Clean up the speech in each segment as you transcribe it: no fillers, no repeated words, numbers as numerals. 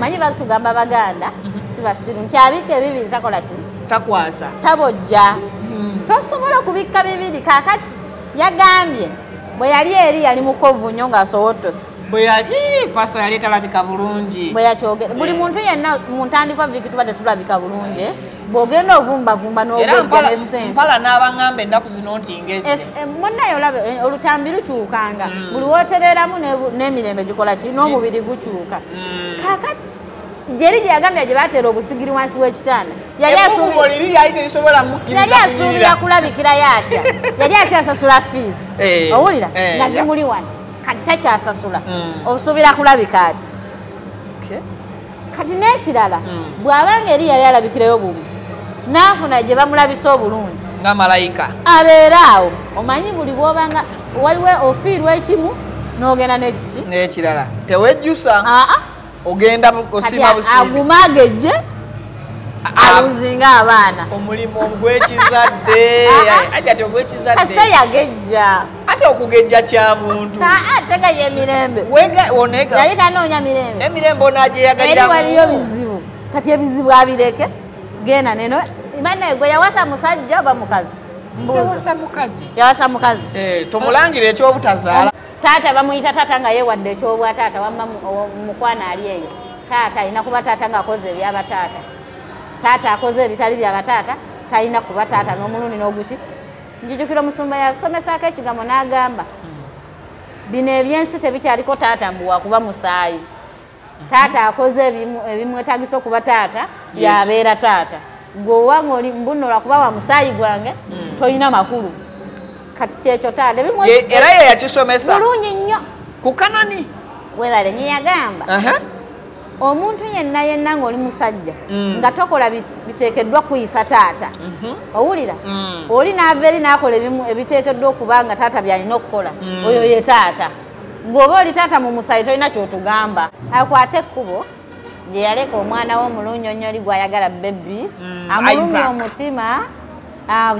omanyi batugamba Baganda si basiru nti abika ebibiri takola ki takwasa tabojja tosobola okubikka bibiri kakati yagambye bwe yali eri yali mukovu nnyo ng'asowottose bwe yali pastor yali talabika bulungi bwe yakyogera buli muntu yenna mu ntandikwa viki tuba tetulabika bulungi bw'ogenda ovumbavumba n'ogwejja n'essente mpala n'abaŋŋamba ennaku zino nti ngeze munnaye olabe olutambi lukyukanga buli wootereramu n'emirembe gikola ki n'omubiri gukyuka kakati jeri gye yagambya gye bateera obusigiri wansi w'ekitanda yali asuubira kulabikirayo atya yali akyasasula fees owulira nga zimuli wano kati takyasasula obusuubira kulabika atya kati n'ekirala bw'abanga eri yali alabikirayo bubi n'afuna gye bamulabisa obulungi nga malayika abeera awo omanyi buli bw'obanga waliwo ofiirwa ekimu n'ogenda n'ekiki n'ekirala tewejjusa ogenda osima busiimi aguma agejje aluzinga abaana omulimu ogw'ekizadde ati ogw'ekizadde kase yagejja ate okugejja kya muntu tega y'emirembe yali tanoonya mirembe emirembe onagyeyagalira eri waliyo bizibu kati ebizibu abireke genda neno banaye gwe yawasa musajja oba mukazi yawasa mukazi tomulangira ekyobutazaala taata bamuyita taata nga yeewadde ekyobwataata wamma mukwana ali eyo taata alina kuba taata ng'akoze ebyabataata taata akoze ebitali byabataata talina kuba taata n'omulundi n'oguki njijukira omusumba yasomesaako ekigambo n'agamba bino ebyensi tebikyaliko taata mbuwa kuba musaayi taata akoze ebimwetagisa okuba taata yabeera taata gwe ng'oli mbunola kuba wa musaayi gwange tolina makulu kati kyekyo taata era ye yakisomesa bulungi nnyo ku Kanani webale nye yagamba omuntu yenna ng'oli musajja nga tokola biteekeddwa kuyisa taata owulira oli n'ava eri n'akola ebiteekeddwa okuba nga taata byalina okukola oyo ye taata ng'oba oli taata mu musaayi tolina kyotugamba akwate ekkubo gye yaleka omwana we omulunnyonnyoli gw'ayagala bebbi amulumye omutima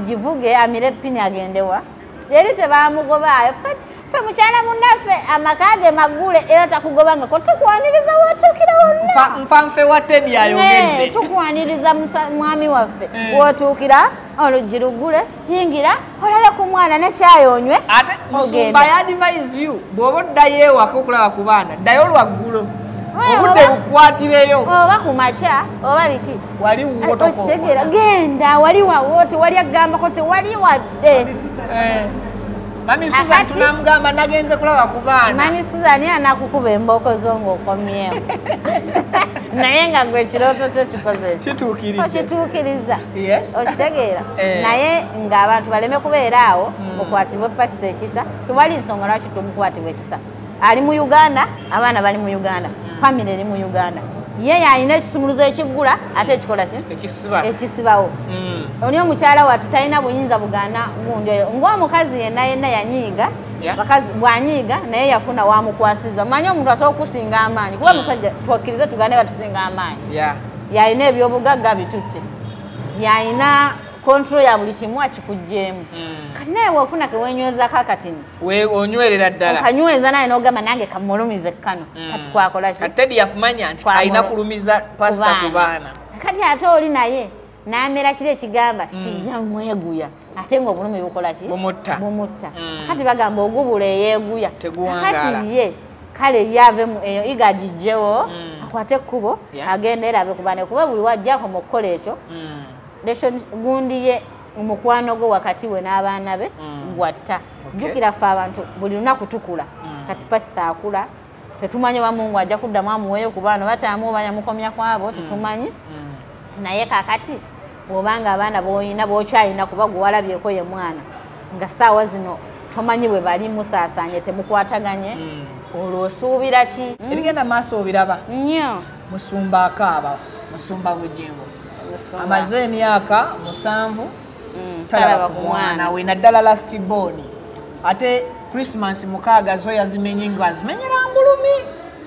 givuge amire ppini agendewa eri tebamugobaayo ffe mukyala munnaffe amaka ge maggule era takugobangako tukwaniriza wotuukira wonna nfanfe wa Teddy ayogedde tukwaniriza mwami waffe wotuukira oluggi luggule yingira olabe ku mwana nekyayonywe ate musumba yadvise you bw'oba oddayo ewaka okulaba ku baana ddayo lwaggulo obudde bukwatireyo oba ku makya oba biki wali okitegeera genda wali wawooti wali agambako tewali wadde Mami Susan tunamugamba nagenze kulaba ku baana. Mami Susan anakukuba emboko zo ng'okomyewo. Naye nga gwe ekirooto tekikoze okituukiriza. Okitegeera. Naye ng'abantu baleme kubeera awo mukwatibwe pasita ekisa tewali nsonga lwaki tumukwatibwa ekisa. Ali mu Uganda, abaana bali mu Uganda, famire eri mu Uganda. Ye yalina ekisumuluzo ekiggula ate ekikola ki ekisibawo oli omukyala wattu talina buyinza bugaana gundi oyo ng'omukazi yenna yanyiiga bakazi bwanyiiga naye yafuna wamukwasiza manyi omuntu asobola okusinga amaanyi kuba musajja twakkirize tugane batusinga amaanyi yalina ebyobugagga bitutte yalina kontrol ya buli kimu akikuggyeemu kati naye wofuna kewenywezako akatini onywerera ddala okanyweza naye n'ogamba nange kamulumize kano kati kwakola ki Teddy yafumanya nti alina kulumiza pasita ku baana kati ate oli naye n'amera kiri ekigamba sijja mweguya ate ng'obulumi bukola ki bumutta kati bagamba ogubula eyeeguya kati ye kale yave eyo igagijjewo akwate ekkubo agenda erabe ku baana kuba buli wajjako mu kukola ekyo gundi ye omukwano gwe wakati we n'abaana be gwatta jjukira ffe abantu buli lunaku tukula kati pasita akula tetumanyi bamungu ajja kuddamu amuweeyo ku baana bataamu oba yamukomya kwabo tetumanyi naye kakati bw'obanga abaana b'olina b'okyalina kuba gwe walabyeko ye mwana nga ssaawa zino tomanyi bwe bali musaasaanye temukwataganye olwo osuubira ki ebigenda maaso obiraba nnyo musumba akaaba musumba bujengo amaze emyaka 7 talaba ku mwana we naddala last born ate Christmas 6 zo yazimenye nga azimenyera mbulumi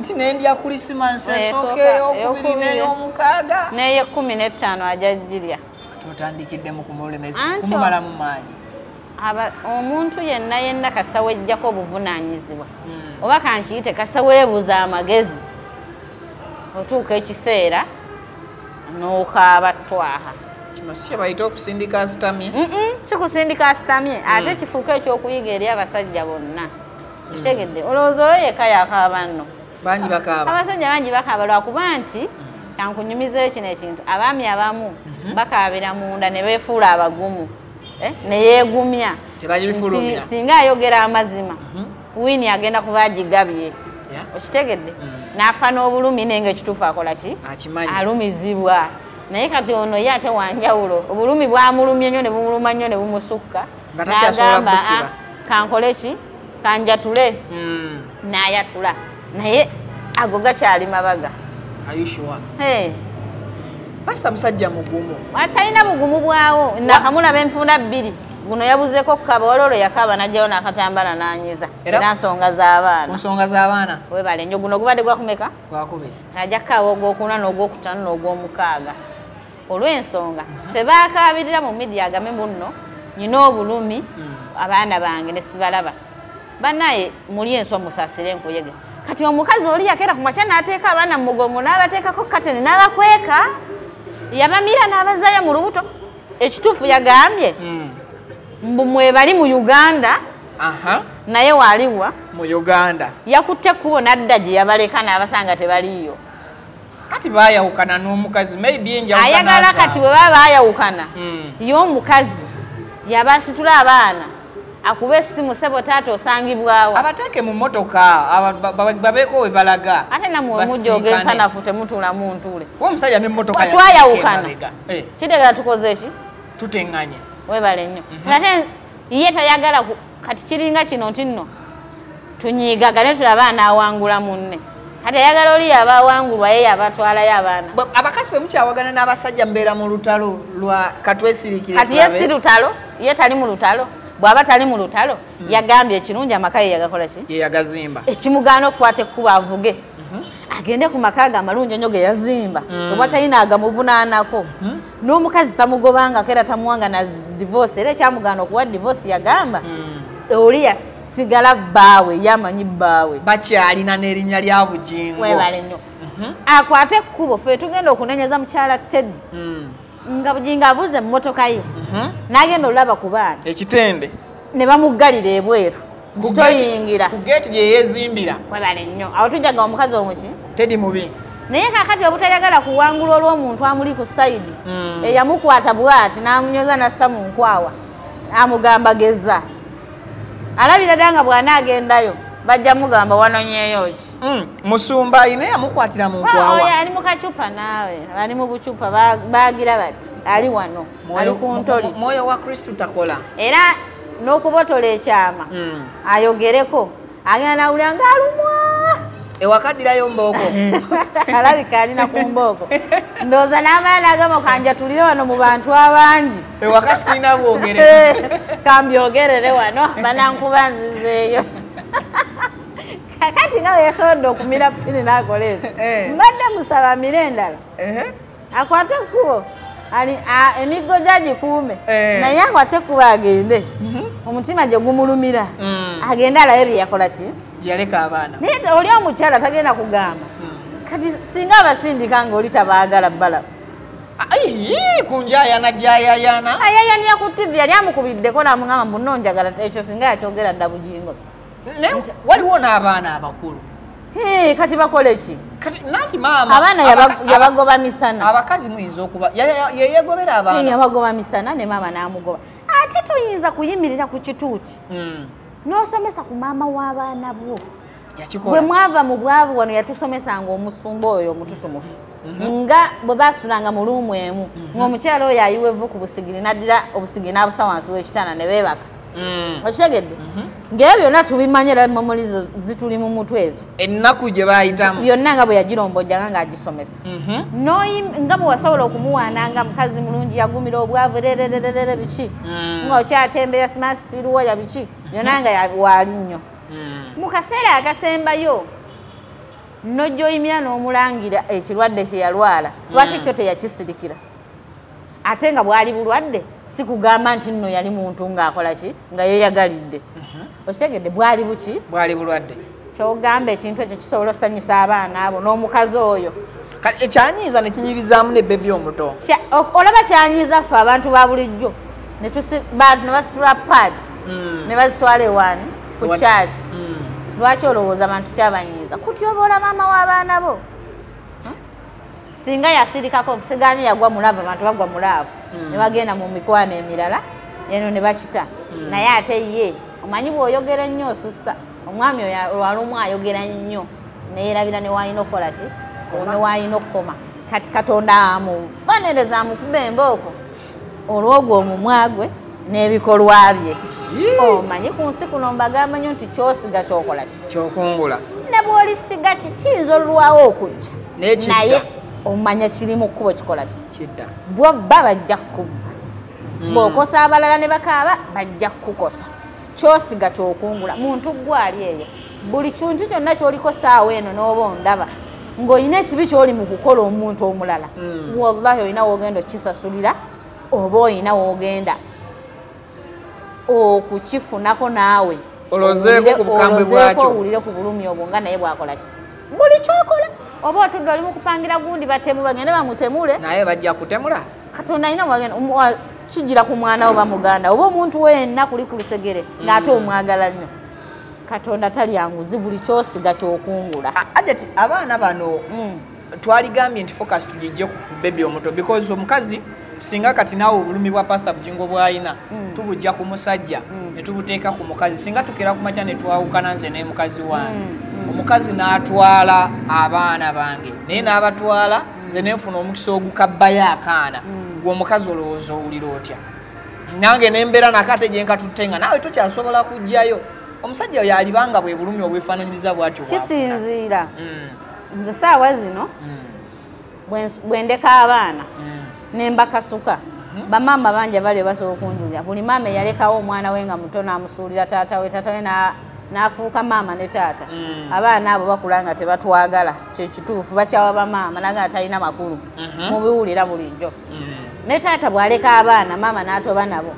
nti nendya Christmas esooke ey'okubiri n'ey'omukaaga n'ey'ekumi-n'ettaano ajajjirya tutandikidde mu kumulemesa kumumala mu maanyi omuntu yenna kasawejjako obuvunaanyizibwa oba kankiyite kasaweebuza amagezi otuuka ekiseera n'okaaba twaha kimasi kyebayita okusindika asitamye si kusindika asitamye ate kifuuka ekyokuyiga eri abasajja bonna kitegedde olowooza oyo yekka yakaaba nno bangi bakaaba abasajja bangi bakaaba lwakuba nti kankunyumizeeyo kino ekintu abaami abamu bakaabira munda ne beefuula abagumu ne yeegumya nti singa ayogera amazima wiini agenda kuba agigabye okitegedde n'afa n'obulumi nenga ekituufu akola ki alumizibwa naye kati ono ye ate wanjawulo obulumi bwamulumye nnyo ne bumuluma nnyo ne bumusukka n'agamba kankole ki kanjatule n'ayatula naye ago gakyali mabaga pasita musajja mugumu atalina bugumu bwawo nakamulaba enfunda 2 guno yabuzeeko kukaba ololo yakaba najjawo n'akatambala n'anyiza era nsonga z'abaana webale nnyo guno gubadde gwakumeka ajja kukaawa ogwokuna n'ogwokutano n'ogwomukaaga olw'ensonga ffe baakaabirira mu midiya agame bunno nyina obulumi abaana bange ne sibalaba bannaye muli enswa musaasire enkuyege kati omukazi oli yakeera ku makya n'ateeka abaana mu mugongo n'abateekako kateni n'abakweka yabamira n'abazaayo mu lubuto ekituufu yagambye mbu mwebali mu Uganda naye waliwa mu Uganda yakutte ekkubo n'adda gye yabaleka n'abasanga tebaliyo kati baayawukana n'omukazi maybe enjawukana ayagala kati bwe baba baayawukana ye omukazi yabasitula abaana akuba essimu sebo taata osangibwawo abateeke mu mmotoka babeeko we balaga ate namwe mujja ogensanafu temutuula mu ntuule kuba omusajja n'emmotoka twayawukana kitegeeza tukoze ki tuteŋŋanye webale nnyo ate ye tayagala kati kiringa kino nti nno tunyiigagane tulaba anaawangula munne kati ayagala oli yaba awangulwa ye yabatwalayo abaana abakazi bwe mukyawagana n'abasajja mbeera mu lutalo lwa katwesirikire kati ye si lutalo ye tali mu lutalo bw'aba tali mu lutalo yagambye ekirungi amaka ye yagakola ki ye yagazimba ekimugaana okukwata ekkuba avuge agende ku maka ge amalungi ennyo ge yazimba obwa talina agamuvunaanako n'omukazi tamugobangako era tamuwanga na divorce era ekyamugaana okuwa divorce yagamba oli yasigala bbaawe yamanyi bbaawe bakyalina n'erinnya lya Bujingo webale nnyo akwate ekkubo ffe tugenda okunenyeza mukyala Teddy nga Bujingo avuze mu mmotoka ye n'agenda olaba ku baana ekitende ne bamuggalira ebweru kitoyingira ku geeti gye yeezimbira webale nnyo awo tujjaga omukazi omuki Teddy mubi naye kakati obutayagala kuwangula olw'omuntu amuli ku sayidi eyamukwata bw'ati n'amunyoza nassa mu nkwawa amugamba geza alabira ddala nga bw'anaagendayo bajja mugamba wanonyeeyo ki musumba ayina yamukwatira mu nkwawa ali mu kacupa naawe ali mu bucupa baagira bati ali wano ali ku ntoli mwoyo wa Kristo takola era n'okubotola ekyama ayogereko agenda nawulira ng'alumwa ewakaddirayo mbooko alabika alina ku mbooko ndowooza n'amala n'agamba kanjatulire wano mu bantu abangi ewaka siina bwogere kambyogerere wano banankuba nzizeeyo kakati nga we yasobodde okumira pini n'akola ekyo mbadde musaba mire endala akwate ekkubo emiggo gyagikuume naye akwate ekkubo agende omutima gye gumulumira agende alabe bye yakola ki yaleka abaana naye oli omukyala tagenda kugamba kati singa abasindika ngaoli tabaagala bbala kunjayana jayayana ayayanira ku TV yali amukubiddeko namugamba mbuno njagala ekyo singa yakyogera dda Bujingo waliwo n'abaana abakulu kati bakole ki nati maama abaana yabagoba misana abakazi muyinza okuba yeyegobera abaana yabagoba misana ne maama n'amugoba ate toyinza kuyimirira ku kituuti n'osomesa ku maama w'abaana bwo bwe mwava mu bwavu wano yatusomesanga omusumba oyo omututumufu nga bwe basulanga mu luumu emu ng'omukyala oyo ayiwa evvu ku busigiri n'addira obusigiri n'abusa wansi w'ekitanda ne beebaka okitegedde ng'ebyo byonna tubimanyi era memoli zituli mu mutwe ezo ennaku gye baayitamu byonna nga bwe yagirombojjanga ng'agisomesa nga bwe wasobola okumuwaananga mukazi mulungi yagumira obwavu rerererere biki ng'okyatembeya simasitirwoya biki byonna nga waali nnyo mu kaseera akasembayo n'ojjoyimira n'omulangira ekirwadde kye yalwala lwaki kyo teyakisirikira ate nga bwali bulwadde si kugamba nti nno yali muntu ng'akola ki nga yeeyagalidde okitegedde bwali buki bwali bulwadde kyogamba ekintu ekyo kisobola osanyusa abaana abo n'omukazi oyo kati ekyanyiza ne kinyirizaamu ne bebi omuto olaba kyanyiza ffe abantu ba bulijjo ne basitula paadi ne bazitwala ewaani ku kyaki lwaki olowooza abantu kyabanyiiza kutyoboola maama w'abaana bo singa yasirikako obusiganye yagwa mulaavu abantu bagwa mulaavu ne bagenda mu mikwano emirala eno ne bakita naye ate ye omanyi bw'oyogera ennyo osussa omwami walumu ayogera nnyo neyerabira ne waalina okukola ki ne waalina okukoma kati katonda amubonereza amukuba embooko olwogwo omumwa gwe n'ebikolwa bye omanyi ku nsi kuno mbagamba nnyo nti kyosiga kyokola ki kyokungula ne bw'olisiga kiyinza olulwawo okujja naye omanya kiri mu kkubo kikola ki bw'obba bajja kukubba bw'okosa abalala ne bakaaba bajja kukukosa kyosiga kyokungula muntu gwali eyo buli kintu kyonna kyoliko saawa eno n'oba ondaba ng'olina ekibi ky'oli mu kukola omuntu omulala wallahi olina woogenda okisasulira oba olina woogenda okukifunako naawe olozeeko owulire ku bulumi obwo nga naye bwakola ki buli kyokola oba otudde oli mu kupangira gundi batemu bagende bamutemule naye bajja kutemula katonda alina mwagenda kijira ku mwana oba muganda oba omuntu wenna kuli ku lusegere ng'ate omwagala nnyo katonda talyanguzi buli kyosiga kyokungula ajati abaana bano twaligambye nti focus tugijje ku bebi omuto because omukazi singa kati naawe obulumi bwa pastor Bujingo bw'alina tubujja ku musajja ne tubuteeka ku mukazi singa tukera ku makya ne twawukana nze ne mukazi wange omukazi n'atwala abaana bange naye n'abatwala nze nenfuna omukisa ogukabbayo akaana gweomukazi olowooza owulira otya nange nembeera nakate gye nkatutte nga naawe tokyasobola kujjayo omusajja oyo alibanga bwe bulumi obwefaananyiriza bwatyo kisinziira nze saawa zino bwe ndeka abaana nembakasuka bamama bangi bali basobola okunjulira buli maama eyalekawo omwana we nga muto n'amusuulira taata we n'afuuka maama ne taata abaana abo bakula nga tebatwagala kyekituufu bakyawa bamaama naga nga talina makulu mubiwulira bulijjo ne taata bw'aleka abaana maama n'atoba nabo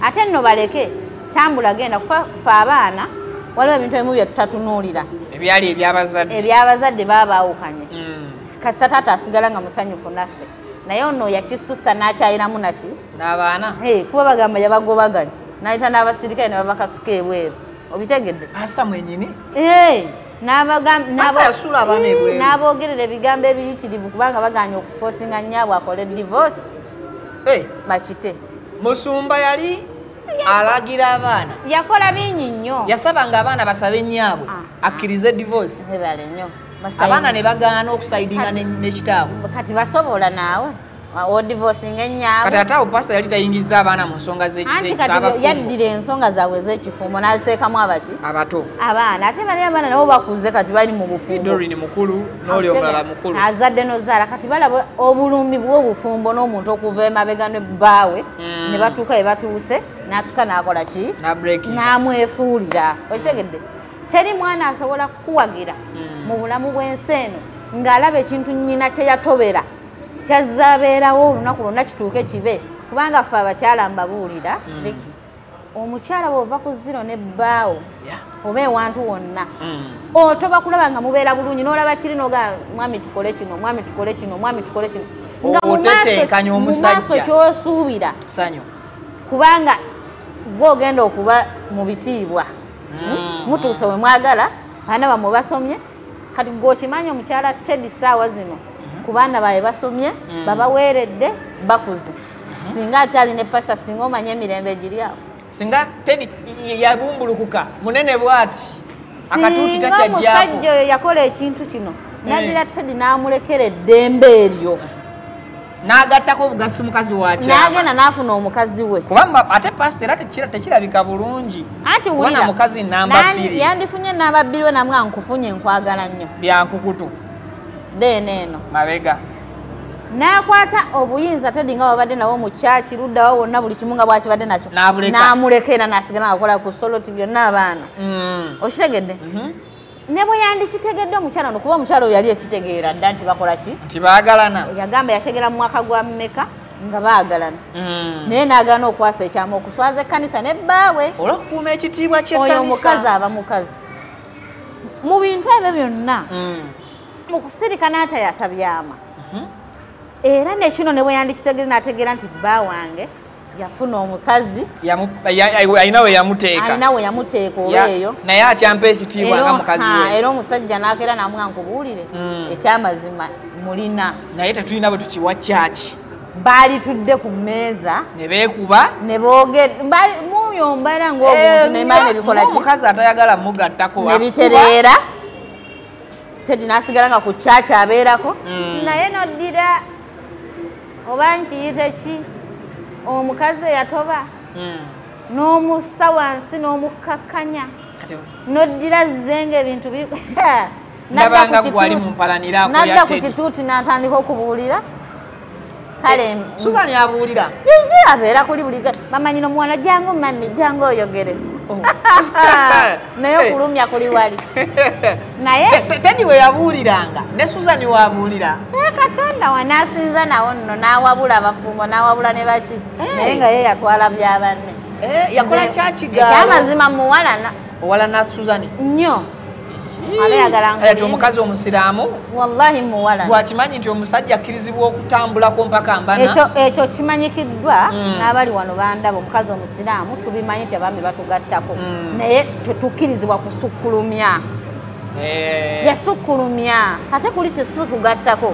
ate nno baleke tambula genda kufa abaana waliwo ebintu ebimu bye tutatunuulira ebyali ebyabazadde babaawukanye kasita taata asigala nga musanyufu naffe naye ono yakisussa n'akyayiramu naki n'abaana kuba bagamba yabagobaganya n'ayita n'abasirikale ne babakasuka ebweru obitegedde pasita mwenyini n'aboogerera ebigambo ebiyitirivu kubanga baganya okufoosinga nnyabwe akole divorce bakite musumba yali alagira abaana yakola bingi nnyo yasabanga abaana basabe nnyabwe akkirize divorce ebale nnyo abaana ne bagaana okusaidinga n'ekitaabwe kati basobola naawe odivosinga ennyaabwe kati ate awo pasita yali tayingiza abaana mu nsonga anti kati yaddira ensonga zaabwe ez'ekifumo n'aziteekamu abaki abato abaana ate bali abaana nabo bakuze kati bali mu bufumbo Dorini mukulu n'oli omulala mukulu azadde n'ozaala kati balaba obulumi bw'obufumbo n'omuntu okuva emabega ne bbaawe ne batuuka we batuuse n'atuuka n'akola ki n'amwefuulira okitegedde teri mwana asobola kukuwagira mu bulamu bw'ensi eno ng'alaba ekintu nnyina kye yatobera kyazaabeerawo olunaku lwonna kituuke kibe kubanga ffe abakyala mbabuulira biki omukyala bw'ova ku ziro ne bbaawo oba ewantu wonna otoba kulaba nga mubeera bulungi n'olaba kiri noga mwami tukole kino mwami tukole kino mwami tukole kino nga mu maaso ky'osuubira kubanga gw'ogenda okuba mu bitiibwa mutuuse we mwagala baana bamwe basomye kati gw'okimanyi omukyala Teddy saawa zino ku baana baye basomye babaweeredde bakuze singa akyali ne pasta singa omanye emirembe giri awo singa Teddy yabumbulukuka munene bwati akatuuti takyajjako omusajja oyo yakola ekintu kino naddira Teddy n'amulekera eddembe eryo n'agattako obugasi mukazi wakyama n'agenda n'afuna omukazi we kubanga ate pasta era tekirabika bulungi anti wulira mukazi namba 2 yandifunye namba 2 we namwe ankufunye nkwagala nnyo byankukutu deneeno mabega n'akwata obuyinza Teddy nga babadde nabo mu kyaki luddawo wonna buli kimu nga bwakibadde nakyo n'amulekera n'asigala nga akola ku soloti byonna abaana okitegedde ne bwe yandikitegedde omukyala no kuba omukyala oyo yali ekitegeera dda nti bakola ki nti baagalana yagamba yategera mu mwaka gwa mmeka nga baagalana naye n'agaana okwasa ekyama okuswaza ekkanisa ne bbaawe olw'okukuuma ekitiibwa ky'ekkanisa oyo omukazi aba mukazi mu bintu ebyo byonna mu kusirika n'atayasabyama era nekino ne bwe yandikitegeera n'ategeera nti bba wange yafuna omukazi alina we yamuteeka oba eyo naye atyampa ekitiibwa nga mukazi we era omusajja n'akeera n'amuga nkubuulire ekyamazima mulina naye tetulina bwe tukiwa kyaki baali tudde ku mmeeza ne beekuba ne boogera mumyomba era ng'obuntu nemanya nebikola ki omukazi atayagala mugattako ne bitereera Teddy n'asigala nga ku kyaki abeerako naye noddira oba nkiyite ki omukazi eyatoba n'omussa wansi n'omukkakkanya noddira zenga ebintu nadda ku kituuti n'atandika okubuulira kale Susan yabuulira abeera kuli buli bamanyino muwala jangu mami jangu oyogere naye okulumya kuli wali naye Teddy we yabuuliranga ne Susan wabuulira Katonda wanaasinza nawo nno n'awabula abafumbo n'awabula ne baki naye nga ye yatwala bya banne yakola kyakigaalo ekyamazima muwalana owalana Susan nnyo ati omukazi omusiraamu wallahi muwalana bwakimanyi nti omusajja akkirizibwa okutambulako mpaka mbana ekyo kimanyikiddwa n'abali wano bandaba omukazi omusiraamu tubimanyi nti abambi batugattako naye tetukkirizibwa kusukkulumya yasukkulumya ate kuli kisikugattako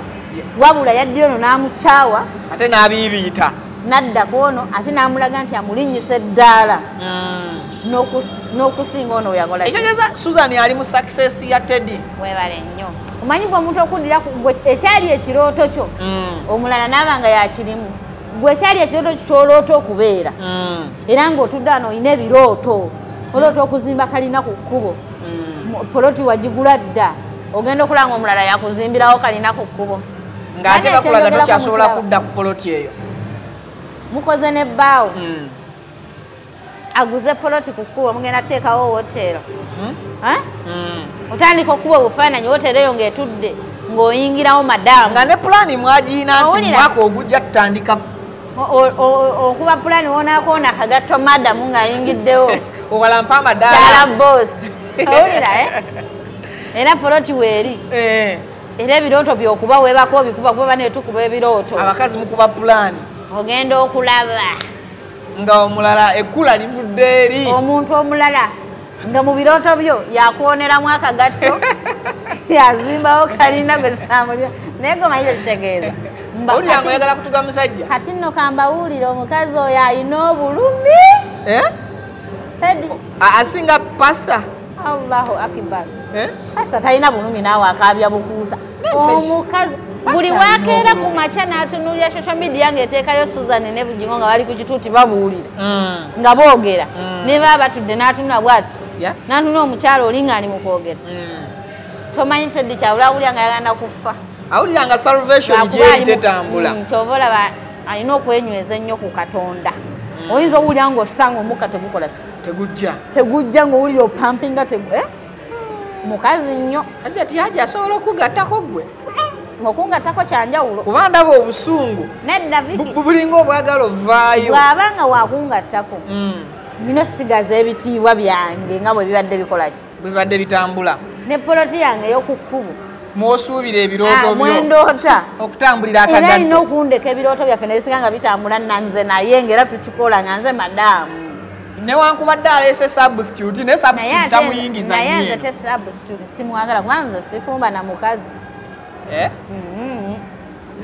wabula yaddira ono n'amukyawa ate n'abiibiita n'addako ono ate n'amulaga nti amulinnyisa eddaala n'okusinga ono weyakola ekitegeeza Susan ali mu success ya Teddy webale nnyo omanyi gwe omuntu okuddira ekyali ekirooto kyo omulala n'aba nga yakirimu gwe ekyali ekirooto kyo kyoloota okubeera era ng'otudde wano olina ebirooto oloota okuzimba kalina ku kkubo poloti wagigula dda ogenda okulanga omulala yakuzimbirawo kalina ku kkubo ng'ate bakulaga tokyasobola kudda ku poloti eyo mukoze n'ebbaawo aguze poloti ku kkubo mugenda teekawo woteero otandika okuba obufaananyi woteero eyo ng'etudde ng'oyingirawo madamu nga ne pulaani mwagiina nti mwaka ogujja tutandika okuba pulaani woonakoona akagatto madamu ng'ayingiddewo owalampa amadaala kyala boosi owulira era poloti weeri era ebirooto byokuba webako obikuba kuba netukuba ebirooto abakazi mukuba pulaani ogenda okulaba nga omulala ekkula livudde eri omuntu omulala nga mu birooto byo yakuwoneramu akagatto yazimbawo kalina gwe samulira naye gomanyire kitegeeza owulira nga oyagala kutuga musajja kati nno kambawulire omukazi oyo alina obulumi asinga pasita allahu akibar pasita talina bulumi naawe akaabya bukuusa omukazi buli wakeera ku makya n'atunuulira social media ng'eteekayo Susan ne Bugingo nga bali ku kituuti babuulira nga boogera ne baba batudde n'atunula bw'ati n'atunula omukyalo oli ng'ali mu kwogera tomanyi Teddy kyawula awulira nga yagenda kufa awulira nga salvation gye tetambula kyova olaba alina okwenyweza ennyo ku Katonda oyinza owulira ng'osanga omukka tegukola tegujja ng'owulira opampinga mukazi nnyo ati asobola okugattako gwe okungattako kyanjawulo kuba ndaba obusungu nedda bulinga obwagala ovaayo bw'abanga waakungattako nina osigaza ebitiibwa byange nga bwe bibadde bikola ki bibadde bitambula ne poloti yange ey'oku kkubo mwosuubira ebirooto byo mwendoota okutambulira akagatto era alina okundeka ebirooto byaffe ne bisinga nga bitambula nanze naye ng'era tukikola nga nze madaamu newankubadde aleese substitute naye substitute tamuyingiza naye nze te substitute simwagala kubanga nze sifumba na mukazi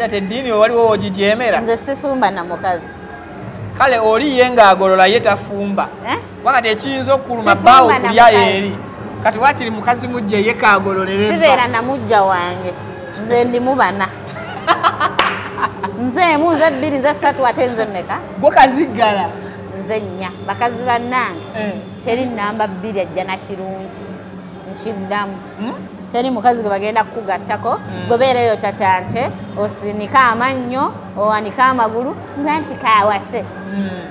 ate eddiini waliwo wogijeemera nze sifumba na mukazi kale oliye ng'agolola ye tafumba wakati ekiyinza okukuluma bbaawo okulya eri kati wakiri mukazi mujja ye kaagololera sibeera na mujja wange nze ndimu bana nze emu nze bbiri nze ssatu ate nze mmeka gwe kaziggala nze nnya bakazi bannange teri namba bbiri ajja na kirungi nkiddamu teri mukazi gwe bagenda kukugattako gobeereyo kyakyanke osinika amannyo owanika amagulu nga nti kaawase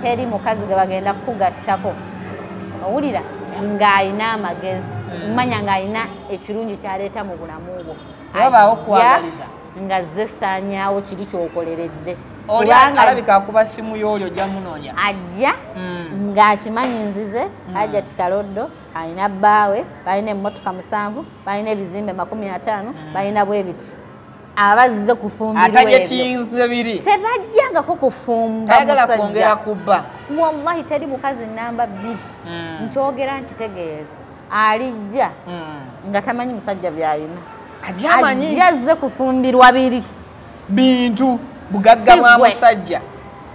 teri mukazi gwe bagenda kukugattako owulira ng'alina amagezi mmanya ng'alina ekirungi kyaleeta mu bulamu bwo wabaawo okwagaliza nga zze saanyaawo kiri kyokoleredde oli alabika akuba simu y'olyo ojja munoonya ajja ng'akimanyi nzize ajja tikaloddo alina bbaawe balina emmotoka 7 balina ebizimbe 50 balina bwe biti abazze kufumbirwa atayetinze biri tebajjangako kufumba musajja wallahi teri mukazi namba 2 nkyogera nkitegeeza alijja nga tamanyi musajja byalina ajja azze kufumbirwa biri bintu bugagga bwa musajja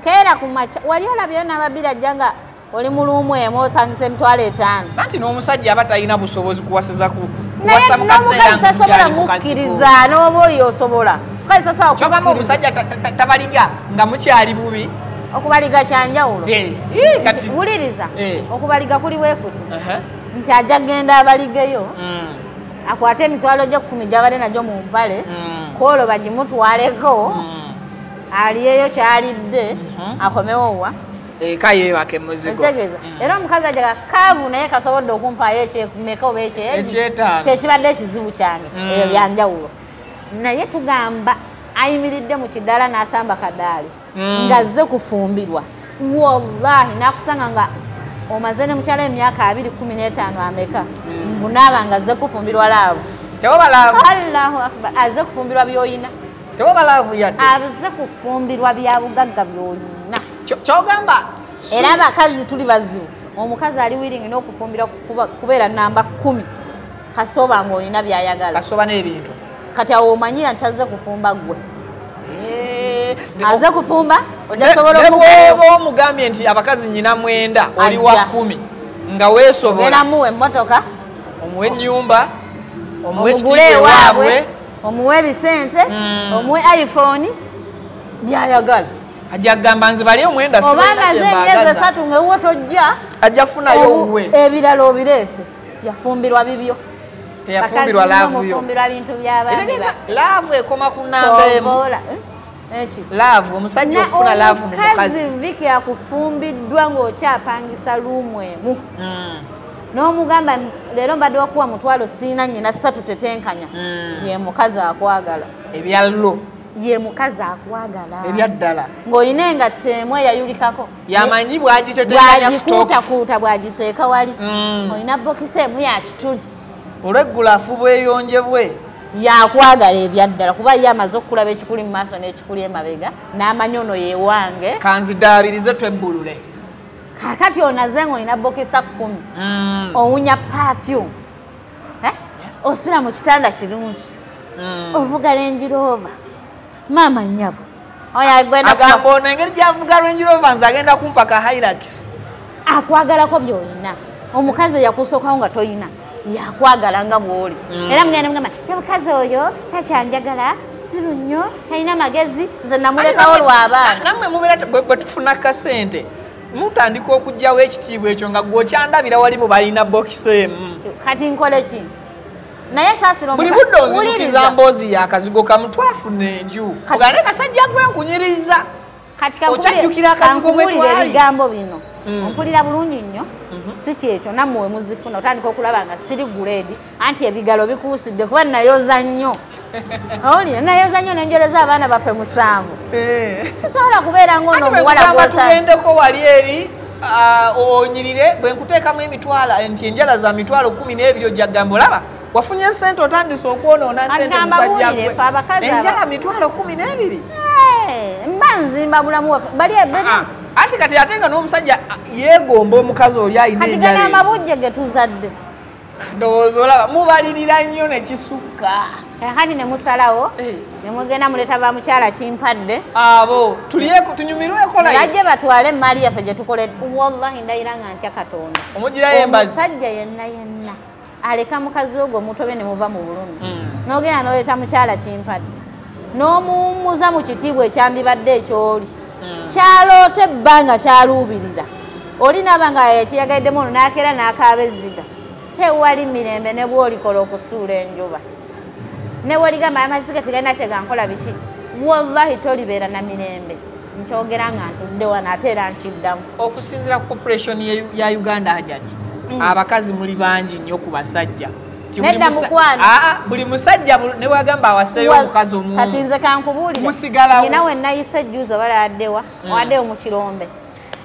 keera kumaca wali olabyeyo n'ababiri ajja nga oli mu luumu emu opangisa emitwalo 5 anti n'omusajja aba talina busobozi kuwasiza kuwasa mukaseera tasobola mukkiriza n'oba oyo osobola mukazi tasobola kyogamba omusajja tabaliga nga mukyali bubi okubaliga kyanjawulo wuliriza okubaliga kuli bwekuti nti ajja kgenda abaligeyo akwate emitwalo gye 10 gy'abadde nagyo mu mpale koolo bagimutwaleko aliyeyo kyalidde akomewowa eka yeebaka emuzigo era omukazi ajaga kaavu naye kasobodde okumpaayo ekyemeka oba kyekibadde ekizibu kyange ebyo byanjawulo naye tugamba ayimiridde mu kiddala n'asamba kadaali ng'azze kufumbirwa wallahi nakusanga nga omaze ne mukyala emyaka 215 ameka mbunaaba ng'azze kufumbirwa laavu Allahu akbar azze kufumbirwa byoyina azze kufumbirwa bya bugagga byoyina kyogamba era abakazi tuli bazibu omukazi ali willing n'okufumbira kubeera namba 10 kasoba ng'olina byayagala kasoba n'ebintu kati awo omanyira nti azze kufumba gwe azze kufumba ojasobola okuba omugambye nti abakazi nyina 9 oli wa 10 nga weesobola muwe emmotoka omuwe ennyumba omugule waabwe omuwe ebisente omuwe iPhone byayagala ajja kugamba nze bali omwenda obanga ze emyezi 3 ng'ewuwo tojja ajja funayo wuwe ebirala obireese yafumbirwa bibyo teyafumbirwa laavu yo yafumbirwa bintu by'abantu laavu ekoma ku namba emu laavu omusajja okufuna laavu mu mukazi Viki akufumbiddwa ng'okyapangisa luumu emu n'omugamba leero mbadde wakuwa mutwalo siina nnyina 3 tetenkanya ye mukazi akwagala ebyallo ye mukazi akwagala ebyaddala ng'olina engatta emu eyayulikako yamanyi bwagitetekanya bwagikuutakuuta bwagiseeka wali olina bokisi emu ya kituli olweggula afuba eyonjebwe yakwagala ebyaddala kuba ye amaze okulaba ekikuli mu maaso n'ekikuli emabega n'amanyi ono yewange kanzidaabirize twebbulule kakati onaze ng'olina bokisa 10 owunya perfume osula mu kitanda kirungi ovuga Range Rover maama nnyabo agamba ono engeri gyavuga Range Rover nze agenda kumpaka Hilux akwagalako by'olina omukazi yakusookawo nga toyina yakwagala nga bw'oli era mugenda mugamba omukazi oyo takyanjagala siru nnyo talina magezi nze namulekawo lw'abaana nammwe mubeera bwe tufuna kasente mutandika okugjawo ekitiibwa ekyo nga gwokyandabira wali mu balina bokisi emu kati nkole ki naye saasira buli budde onzijukiza mboozi y'akazigo kamu twafuna enju ogane kasajja gwenkunyiriza okyajjukira akazigo mwe twali ebigambo bino ompulira bulungi nnyo si kyekyo nammwe we muzifuna otandika okulaba nga siri guleedi anti ebigalo bikuusidde kuba nayoza nnyo owulira nayoza nnyo nenjoleza abaana baffe 7 sisobola kubeera ng'ono omuwala gwotugendeko wali eri onyirire bwe nkuteekamu emitwala nti enjala za mitwalo 12 ojja kugamba olaba wafunye sente otandise okwonoona sente musajja gwe enjala mitwalo 12 mba nzimba bulamu waffe bali anti kati ate nga n'omusajja yeegomba omukazi oli alina kati gana amabujje ge tuzadde ndowooza olaba mubalirira nnyo ne kisukka kati ne musalawo ne mugenda muleeta ba mukyala kimpadde abo tunyumirweko naye bajje batwale emaali yaffe gye tukole wallahi ndayira nga ntya Katonda omugirayo embazi omusajja yenna yenna aleka mukazi ogwo mutobe ne muva mu bulumi n'ogenda n'oleeta mukyala kimpadde n'omuwummuza mu kitiibwa ekyandibadde ekyoli kyaloota ebbanga kyaluubirira oli naaba nga ekiyagaliddemu ono n'akeera n'akaaba ezziga tewali mirembe ne bw'olikola okusuula enjuba ne bw'oligamba amaziga tegalina kyegankola biki wallahi tolibeera na mirembe nkyogera nga ntudde wano ate era nkiddamu okusinziira ku population ya Uganda ajati abakazi muli bangi nnyo ku basajja nedda mukwano buli musajja ne wagamba awaseeyo omukazi omu kati nze kankubuulire musigalawo nina we nayise ejjuuzo baladdewa waddeyo mu kirombe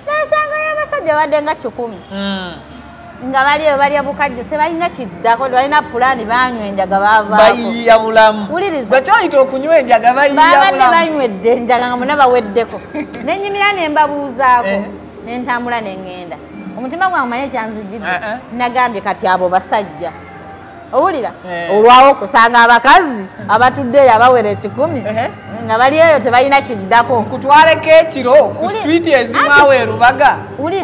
nasangayo abasajja badde nga 100 nga baliyo balya bukajjo tebalina kiddako balina pulaani banywa enjaga baavaako bayiya bulamu bwekyoyita okunywa enjaga bayiya bulamu banywedde enjaga nga muna baweddeko nenyimira nembabuuzaako nentambula neŋŋenda omutima gwange manye kyanzijjidde nagambye kati abo basajja owulira olwawo okusanga abakazi abatuddeeyo abawera 10 nga bali eyo tebalina kiddako nkutwaleko ekiro ku street ezimu aweerubaga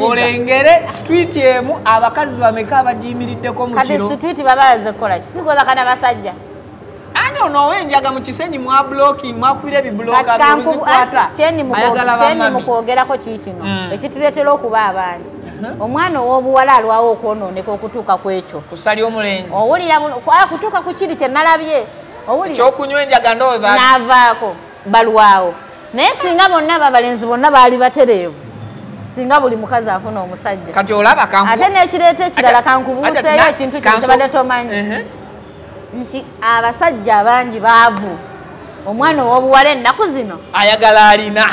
olengere street emu abakazi bameka abagiyimiriddeko mu kiro kati street babaze kukola kisigwa bakana basajja ate onoowa enjaga mu kisenyi mwa blocking mwakwira ebibulooka byozikwata kyendi mukwogerako kiikino ekituleetera okuba abangi omwana ow'obuwala alwawo okwonooneka okutuuka ku ekyo kusali omulenzi owulira kutuuka ku kiri kye nalabye ekyokunywa enjaga ndowooza n'avaako balwawo naye singa bonna babalenzi bonna baali batereevu singa buli mukazi afuna omusajja kati olaba ate n'ekireeta ekirala kankubuuseeyo ekintu kino tebadde tomanyi nti abasajja abangi baavu omwana ow'obuwala ennaku zino ayagala alina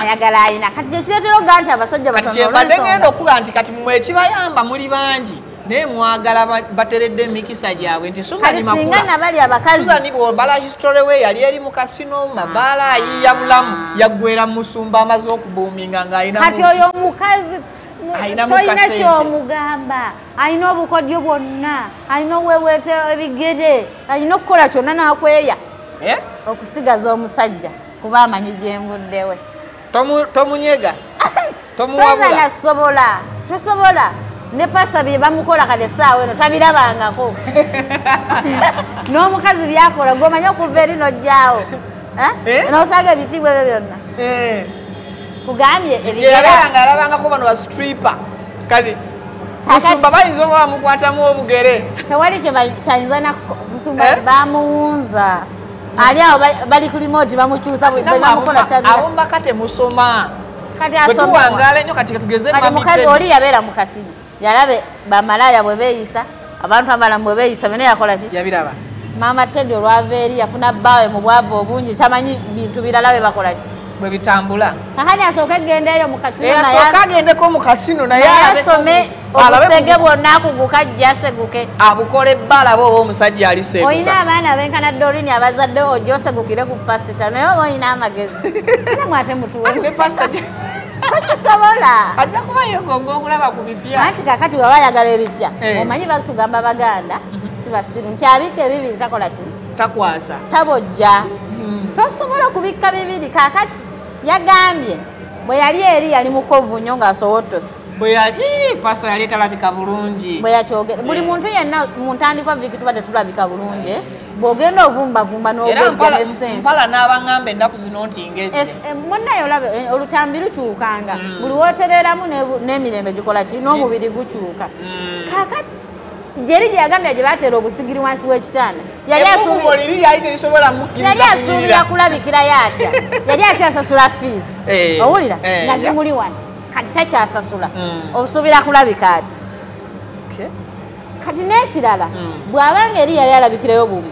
kati kyekireetera oga nti abasajja batonoolwensonga ngenda okuba nti kati mmwe ekibayamba muli bangi naye mwagala bateredde emikisa gyabwe nti singa nabali abakazi Suzani bw'obala history we yali eri mu kasino mabaala ayiya bulamu yaggwera mu musumba amaze okubuuminga ng'alina kati oyo omukazi tolina kyomugamba alina obukodyo bwonna alina obwebwete ebigere alina okukola kyonna n'akweya okusigaza omusajja kuba amanyi gyembuddewe tomunyega tomuwabula tosobola ne pasa bye bamukola kati essaawa eno tabirabangako n'omukazi byakola gomanye okuva eri nojjaawo n'osanga ebitiibwa ebyo byonna kugambye ebigera alabangako bano bastripper kati musumba bayinza oba bamukwatamu obugere tewali kyayinza musumba bamuwunza ali awo bali ku remote bamukyusa bamukola tabira abo mbaka temusoma kati asoma tuwangala nnyo kati tugeze kati mukazi oli yabeera mu kasini yalabe bamalaya bwe beeyisa abantu abalamu bwe beeyisa bene yakola ki yabiraba maama Teddy olwava eri yafuna bbaawe mu bwavu obungi tamanyi bintu birala bwe bakola ki bwe bitambula kakati asooke egendeeyo mu kasino asooke agendeko mu kasino naye asome obusege bwonna akuguka jjaseguke abukole ebbala bwoba omusajja aliseeguka olina abaana benkana dolini abazadde ojja osegukire ku pasita naye oba olina amagezi era mwate mutuwe tokisobola ajja kuba yegomba okulaba ku bipya anti kakati waba ayagala ebipya omanyi batugamba baganda si basiru nti abika ebibiri takola ki takwasa tabojja tosobola okubikka bibiri kakati yagambye bwe yali eri yali mukovu nnyo ng'asowotose bwe yali pasita yali talabika bulungi bwe yakyogera buli muntu yenna mu ntandikwa viki tuba tetulabika bulungi bw'ogenda ovumbavumba n'ogejja n'essente mpala n'abaŋŋamba ennaku zino nti ngezze munnaye olabe olutambi lukyukanga buli wootereramu n'emirembe gikola ki n'omubiri gukyuka kakati jeri gye yagambye gye bateera obusigiri wansi w'ekitanda yali asuubira kulabikirayo atya yali akyasasula fees owulira nga zimuli wano kati takyasasula obusuubira kulabika atya kati n'ekirala bw'abanga eri yali alabikirayo bubi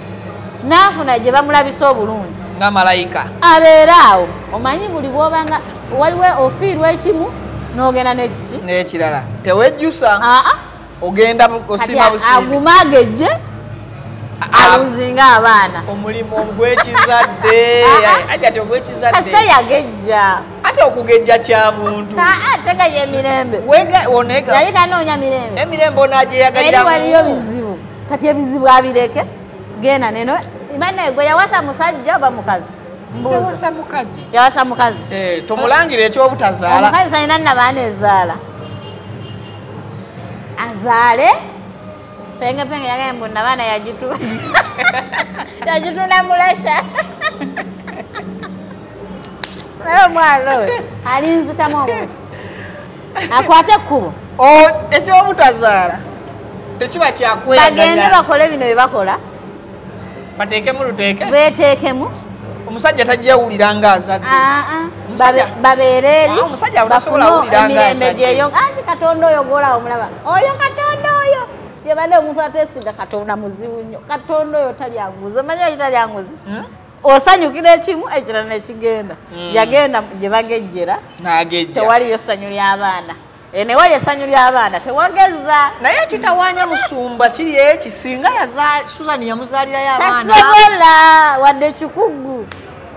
n'afuna gye bamulabisa obulungi nga malayika abeera awo omanyi buli bw'obanga waliwo ofiirwa ekimu n'ogenda n'ekiki n'ekirala tewejjusa ogenda osima busimbi aguma agejje abuzinga abaana omulimu ogw'ekizadde ati ogw'ekizadde kase yagejja ate okugejja kya muntu tegayo emirembe yali tanoonya mirembe emirembe onagyeyagalira eri waliyo bizibu kati ebizibu abireke genda neno banaye gwe yawasa musajja oba mukazi yawasa mukazi tomulangira ekyobutazaala omukazi talina nabaana ezaala azaale pengepenge yagaye mbu nabaana yagitunda mulasha naye omwana we alinzitamu omuntu akwate ekkubo ekyobutazaala tekiba kyakweyaganya bagende bakole bino bye bakola bateekemu luteeke beteekemu omusajja tajjawulira ng'azadde babeere eri omusajja batasobola awulira ng'azadde emirembe gyeyo anti katonda oyo gwolaba omulaba oyo katonda oyo Yabadde omuntu ateesiga Katonda muzibu nnyo. Katonda oyo talyanguza. Manya italyanguza. Osanyukira ekimu ekirala ne kigenda. Yagenda gye bagejjera. N'agejja. Tewaliyo ssanyu ly'abaana. Ne wali essanyu ly'abaana tewageza. Naye kitawaanya Musumba kiri ekisinga Susan yamuzaalirayo abaana. Tasobola wadde kikugu.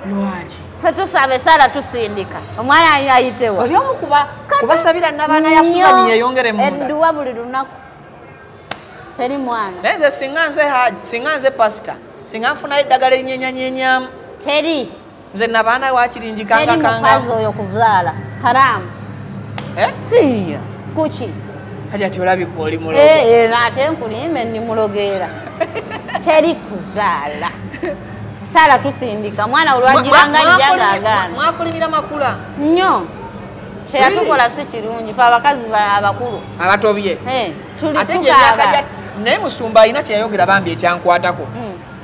Lwaki? Ffe tusaba essaala tusindika. Omwana ayitewa. Oli omu kubasabira n'abaana ya Susan yeyongere munda. Edduwa buli lunaku. Teri mwana. Naye nze singa nze pasita. Singa nfunayo eddagala erinyenyanyenyamu. Teri. Nze nabaana wakiringi kanga. Teri mukazi oyo kuzaala. Haramu. Siya. Kuki? Hali ati olabika oli mulogo. Nate nkulimbe ndi mulogeera. Teri kuzaala. Sala tusindika mwana olwagiranga lijanga agana. Mwakulimira makula. Nnyo. Kyeyatukola si kirungi fe abakazi abakulu. Abatobye. Tuli tukaaba. Naye Musumba alina kyeyayogera bambi ekyankwatako.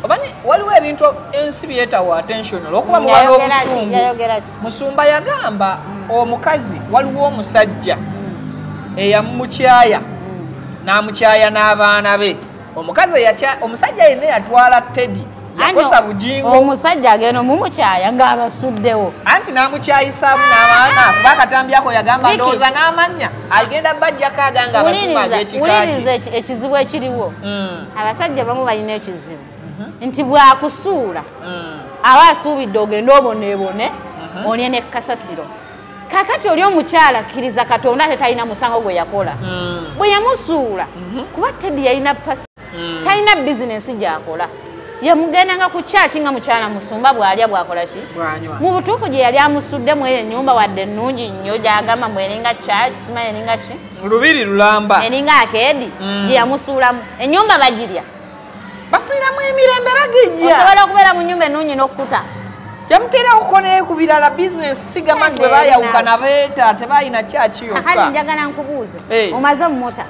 Obanyi waliwo ebintu ensi byetawa attention olwokuba muba n'obusungu. Musumba yagamba omukazi waliwo omusajja eyamukyaya n'amukyaya n'abaana be. Omusajja yenna yatwala Teddy. Yakosa bujingo. Omusajja agenda mumukyaya ng'abasuddewo. Anti n'amukyayisaamu n'abaana kuba akatambyako yagamba ndowooza n'amannya agenda bajjako aganga abatuma ag'ekikaaki. Wuliriza ekizibu ekiriwo. Abasajja bamu balina ekizibu nti bwakusuula aba asuubidde ogenda oboneebone olye ne kasasiro. Kakati oli omukyala kkiriza Katonda ate talina musango gwe yakola. Bwe yamusuula kuba Teddy yalina talina bizinensi gy'akola. Yamugendanga ku kyaki nga mukyala Musumba bw'alya bw'akola ki? Mu butuufu gye yali amusudde mu ennyumba wadde ennungi nnyo gy'agamba mu eringa kyaki simanyi eringa ki? Lubiri lulamba. Eringa akeedi gye yamusuulamu. Ennyumba bagirya. Bafuniramu emirembe bagijja. Osobola okubeera mu nnyumba ennungi n'okkuta. Yamuteerako ne ku birala bizinesi sigamba nti bwe baayawukana beeta tebalina kyaki yokka. Kakati njagala nkubuuze. Omaze omumota.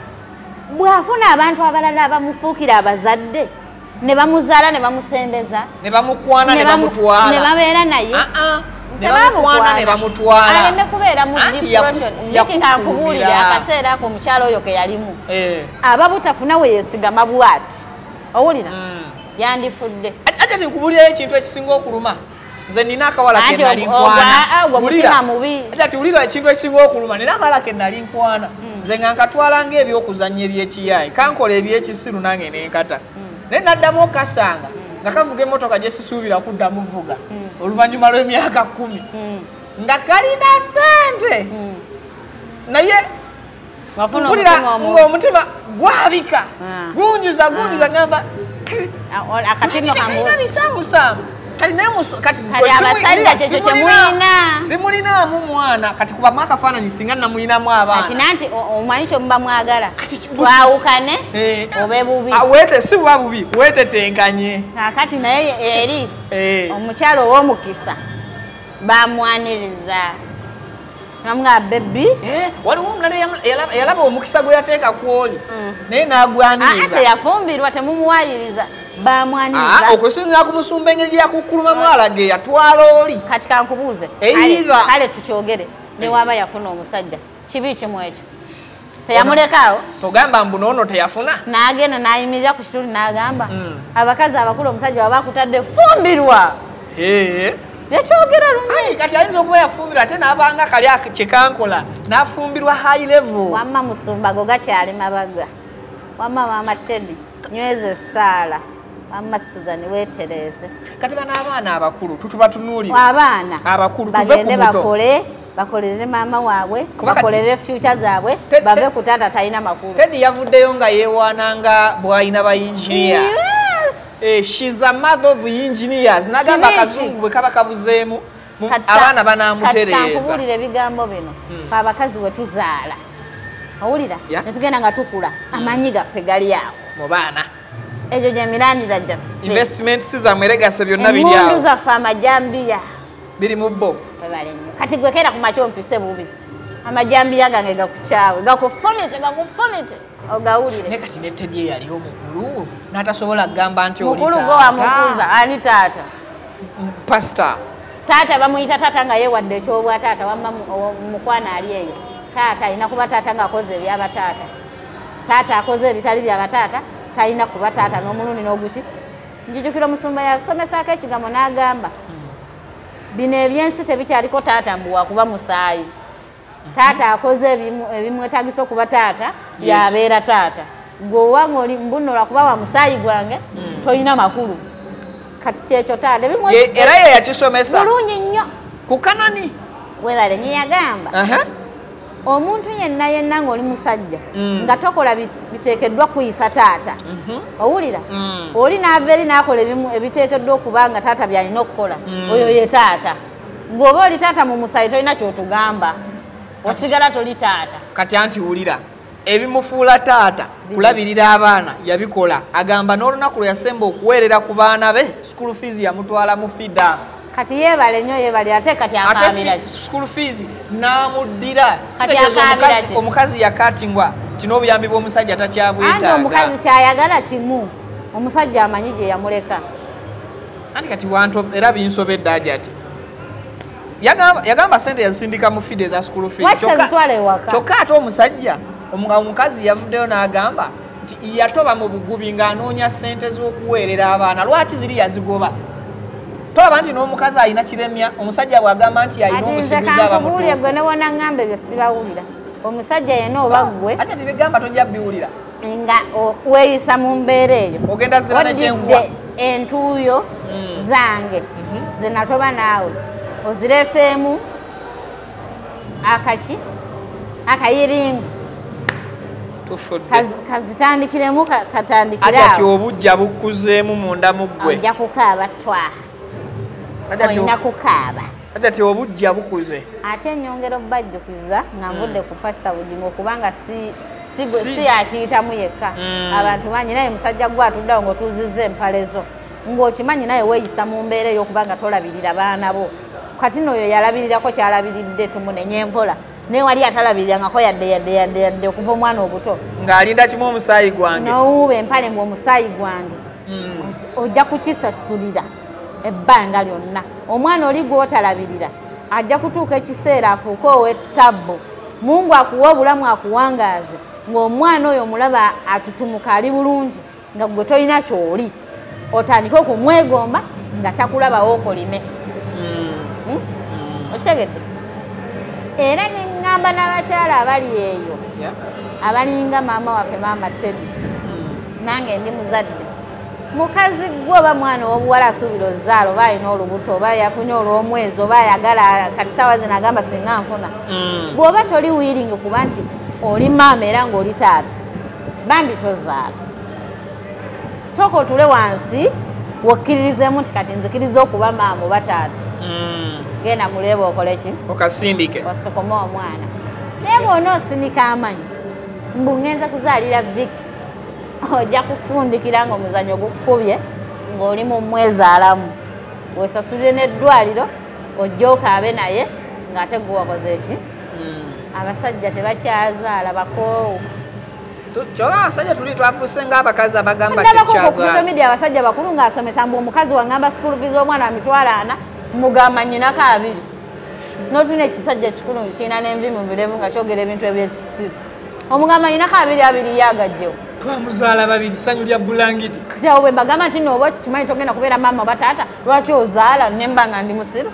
Bw'afuna abantu abalala abamufuukira abazadde ne bamuzaala ne bamusembeza. Ne bamukwana ne bamutwala. Ne babeera naye. Ne bamukwana ne bamutwala. Aleme kubeera mu depression. Njikika nkubuulire akaseera ako omukyala oyo ke yalimu. Ababutafuna we yeesigama bw'ati. Owulira? Yandifudde. Ate nkubuulirayo ekintu ekisinga okuluma. Nze nina akawala ke nali nkwana. Mutima mubi. Ate wulira ekintu ekisinga okuluma. Nina akawala ke nali nkwana. Nze nga nkatwala ng'ebyokuzannya eby'ekiyayi. Kankola eby'ekisiru nange ne nkata. Naye naddamu okasanga nga kavuga emmotoka gye sisuubira kuddamu vuga oluvannyuma lw'emyaka 10 nga kalina ssente naye mpulira ng'omutima gwabika gunjuza ngamba kalina bisaamusaamu abasajja kyekyo kyemulina simulinaamu mwana kati kubamu akafaananyi singa namulinamu abaana nanti omanyi kyomuba mwagala twawukane obe bubi si buba bubi weetetenkanye kati naye eri omukyalo ow'omukisa bamwaniriza namwa bebi waliwo omulala yalaba omukisa gwe yateeka ku oli naye n'agwaniriza teyafumbirwa temumuwayiriza bamwaniriza okusinzira ku Musumba engeri gyakukkuluma mwalage yatwala oli kati kankubuuze kale tukyogere ne waaba yafuna omusajja kibi kimu ekyo teyamulekaawo togamba mbu noono teyafuna n'agenda n'ayimirira ku kituli n'agamba abakazi abakulu omusajja waba akutadde fumbirwa yakyogera lungi kati ayinza okuba yafumbirwa ate n'abanga kali kyekankola n'afumbirwa high level wamma Musumba go gakyali mabaga wamma maama Teddy nyweza essaala wamma Susan weetereeze kati bano abaana abakulu tutubatunuulire abaana abakulu bagende bakolere maama waabwe bakolere future zaabwe bave ku taata talina makulu Teddy yavuddeyo nga yeewaananga bw'alina bayinjiniya she's a mother of engineers nagamba akazungu bwe kaba kabuzeemu abaana banaamutereeza kati kankubuulire ebigambo bino abakazi bwe tuzaala owulira ne tugenda nga tukula amanyi gaffe gali awo mu baana egyo gye mirandira gyaffe investments zammwe regase byonna biri awo emmundu zaffe amajambiya biri mu bo webale nnyo kati gwe keera ku makyo mpise bubi amajambiya gange gakukyawe gakufumite ogawulire naye kati ne Teddy yali omukulu n'atasobola kugamba nti oli mukulu go wamukuza ani taata pastor taata bamuyita taata nga yeewadde ekyobwataata wamma mukwana ali eyo taata alina kuba taata ng'akoze ebyabataata taata akoze ebitali bya bataata talina kuba taata n'omulundi n'oguki njijukira omusumba yasomesaako ekigambo n'agamba bino ebyensi tebikyaliko taata mbu wakuba musaayi taata akoze ebimwetagisa okuba taata yabeera taata gweowanga oli mbuno lwakuba wa musaayi gwange tolina makulu kati kyekyo taata era ye yakisomesa mulungi nnyo ku Kanani webale nye yagamba omuntu yenna ng'oli musajja nga tokola biteekeddwa kuyisa taata owulira oli n'ava eri n'akola ebiteekeddwa okuba nga taata byalina okukola oyo ye taata ng'oba oli taata mu musaayi tolina kyotugamba osigala toli taata kati anti wulira ebimufuula taata kulabirira abaana yabikola agamba n'olunaku lwe yasemba okuweerera ku baana be school fees yamutwala mu fida kati yebale nnyo yebale ate kati akaabira school fees n'amuddira kitegeeza omukazi yakatingwa kino obuyambi bw'omusajja takyabwetaaga anti omukazi kyayagala kimu omusajja amanyi gye yamuleka anti kati wanto era binsobedde aje ati yagamba sente yazisindika mu fide za school fees kyokka ate omusajja omukazi yavuddeyo n'agamba nti yatoba mu bugubi ng'anoonya sente z'okuweerera abaana lwaki ziri yazigoba tolaba nti n'omukazi alina kiremya omusajja bw'agamba nti alina obusibuzi abamutuufu gwe ne wona ngamba ebyo sibawulira omusajja yenna oba ggwe ate tibigamba tojja biwulira nga weeyisa mu mbeera eyo ogenda zira nekyenguwa entuuyo zange ze natoba naawe ozireeseemu akayiringu kazitandikiremu katandikirawo ati obujja bukuzeemu munda mu ggwe ojja kukaaba twa olina kukaaba ati obujja bukuze ate ennyongero bajjukiza nga nvudde ku pasita bugimu okubanga si yakiyitamu yekka abantu bangi naye musajja gwe atuddawo ng'otuuzizza empale zo ng'okimanyi naye weeyisa mu mbeera ey'okubanga tolabirira baana bo kati n'oyo yalabirirako kyalabiridde tumunenye empola naye wali atalabirirangako yadde okuva omwana obuto ng'alinda kimu omusaayi gwange n'owuuba empale mbu omusaayi gwange ojja kukisasulira ebbanga lyonna omwana oli gw'otalabirira ajja kutuuka ekiseera afuuke ow'ettabbo Mungu akuwa obulamu akuwangaaze ng'omwana oyo omulaba atutumuka ali bulungi nga gwe tolina ky'oli otandike okumwegomba nga takulabawo okolime okitegedde era neŋŋamba n'abakyala abali eyo abalinga maama waffe maama Teddy nange ndi muzadde mukazi gwe oba mwana ow'obuwala asuubira ozzaala oba alina olubuto oba yafunye olw'omwezi oba ayagala kati saawa zino agamba singa nfuna bw'oba toli wiiringi kuba nti oli maama era ng'oli taata bambi tozaala sooka otule wansi wokkiririzemu nti kati nzikiriza okuba maama oba taata genda muleeba okole ki okasindike osokome omwana naye bw'ona osindika amanyi mbu ŋŋenza kuzaalira Viki ojja kufundikira nga omuzannyo gukubye ng'oli mu mwezaalamu weesasulire n'eddwaliro ojja okaabe naye ng'ate gwe wakoze eki abasajja tebakyazaala bakoowu kyova abasajja tuli twafuuse ng'abakazi abagamba tekyazaala media abasajja bakulu ng'asomesa mbu omukazi wangamba sikulu viza omwana wa mitwalo 4 mugamba nnyinako 2 n'otuna ekisajja kikulu kirina n'envi mu birevu nga kyogera ebintu ebyekisiru omugamba nnyinako 2 yagajjewo twamuzaala 2 ssanyu lya bulangiti kati awo bwe mbagamba nti nooba kimanyi togenda kubeera maama oba taata lwaki ozaala nemba nga ndi musiru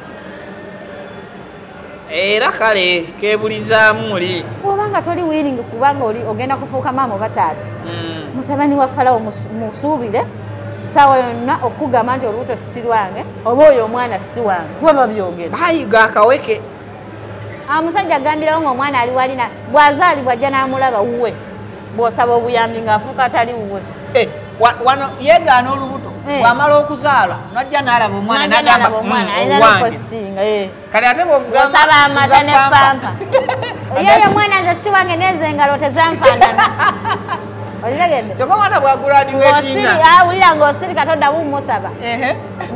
era kale kebulizaamu oli obanga toli wiiringi kubanga oli ogenda kufuuka maama oba taata mutabani wa Falawo musuubire saawa yonna okugamba nti olubuto si lwange oba oyo omwana si wange baba byogera bayiga akaweke omusajja agambirawo ng'omwana ali walina bw'azaalibwa ajja n'amulaba wuwe bw'osaba obuyambi ng'afuuka atali wuwe wano yeegaana olubuto bw'amala okuzaala najja n'alaba omwana n'agamba owange kati ate bw'osaba amata ne pampa yeyo omwana nze si wange n'ezo engalo tezanfaanana okitegedde kyokka omwana bw'aguladiwetinga awulira ng'osirika toddamu musaba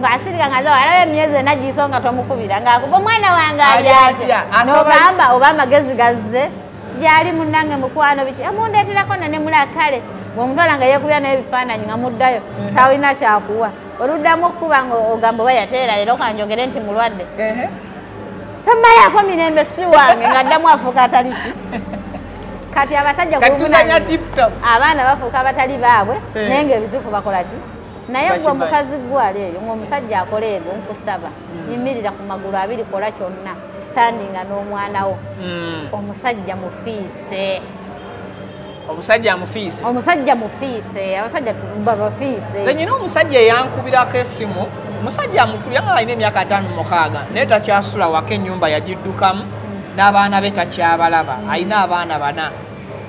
ng'asirika ng'azawa alaba emyezi ena giiso nga tomukubira ng'akuba omwana wange ali atya n'ogamba oba amagezi gazze gyali munnange mukwano biki amundeeterako ne mulakale bw'omutwala nga yeekubya n'ebifaananyi nga muddayo tawulina kyakuwa oluddamu okukuba nga ogamba oba yateera leero kanjogere nti mulwadde tomayaako mirembe si wange nga ddamu afuuka atali ki kati abasajja abaana bafuuka abatali baabwe naye ngaebituufu bakola ki naye gwe omukazi gwali eyo ng'omusajja akola ebyo nkusaba yimirira ku magulu abiri kola kyonna standinga n'omwana wo omusajja mufiise abasajja bafiise nyina omusajja eyankubirako essimu musajja mukulu yanga alina emyaka 56 naye takyasula waka ennyumba yagiddukamu n'abaana be takyabalaba alina abaana 4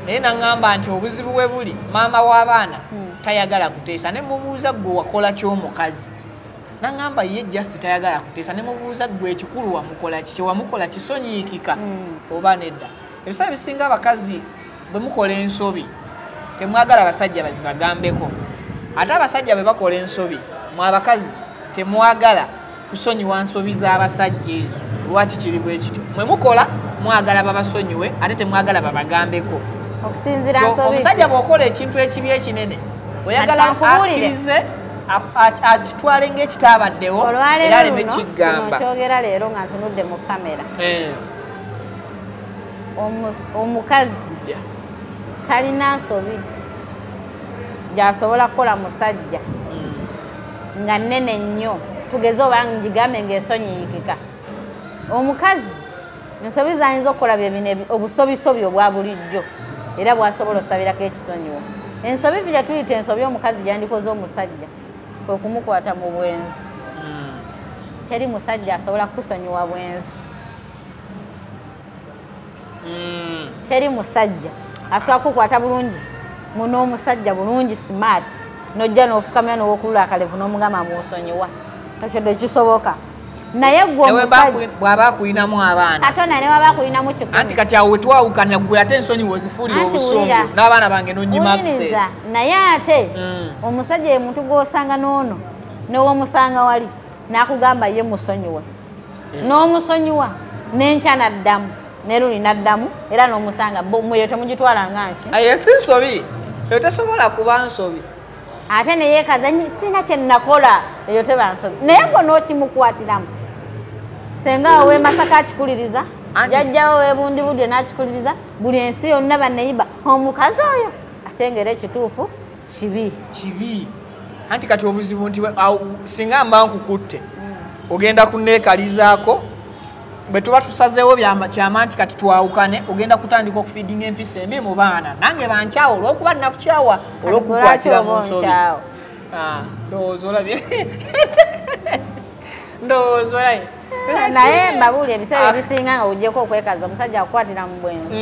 naye naŋŋamba nti obuzibu bwe buli maama w'abaana tayagala kuteesa ne mubuuza gwe wakola ky'omukazi naŋŋamba ye just tayagala kuteesa ne mubuuza gwe ekikulu wamukola ki kyewamukola kisonyiikika oba nedda ebiseera bisinga abakazi bwe mukola ensobi temwagala abasajja bazibagambeko ate abasajja bwe bakola ensobi mwe abakazi temwagala kusonyiwa nsobi z'abasajja ezo lwaki kiri bwe kityo mwe mukola mwagala babasonyiwe ate temwagala babagambeko okusinzira nsobi omusajja bw'okola ekintu ekibi ekinene oyagala akkirize akitwale ng'ekitaabaddewo era aleme kiggamba kyogera leero nga ntunudde mu kamera omukazi talina nsobi gy'asobola kukola musajja nga nnene nnyo tugeze oba ngigambe ng'esonyiikika omukazi ensobi zayinza okukola byebino obusobisobi obwa bulijjo era bwasobola osabirako ekisonyiwo ensobi ffe gyetuyita ensobi omukazi gyandikoze omusajja kwe kumukwata mu bwenzi teri musajja asobola kukusonyiwa bwenzi teri musajja asobola kukwata bulungi muno omusajja bulungi smart nojja n'ofukamira n'owokulula akalevu n'omugamba munsonyiwa ekyo tekisoboka naye gwe omusajja bw'aba akuyinamu abaana katonda ne waba akuyinamu 10 anti kati awo wetwawukana gwe ate ensonyi wozifuulira obusungu n'abaana bange n'onyima access naye ate omusajja ye muntu gw'osanga n'ono n'owomusanga wali n'akugamba ye musonyiwe n'omusonyiwa n'enkya n'addamu ne luli n'addamu era n'omusanga muyo temugitwala nga nki aye si nsobi eyo tesobola kuba nsobi ate ne yeekaza sina kye nakola eyo teba nsobi naye gwe n'okimukwatiramu senga owe Masaka akikuliriza jajjawo webundibudde n'akikuliriza buli ensi yonna banneyiba omukazi oyo ate ng'era ekituufu kibi anti kati obuzibu nti singa mba nkukutte ogenda kunneekalizaako bwe tuba tusazeewo kyama nti kati twawukane ogenda kutandika okufiidinga empisa embi mu baana nange bankyawa olw'okuba nnakukyawa olw'okukwatira mu nsobi ndowooza olabye ndowooza olabye naye mbabuuli ebiseera ebisinga nga ojjeko okwekaza omusajja akukwatira mu bwenzi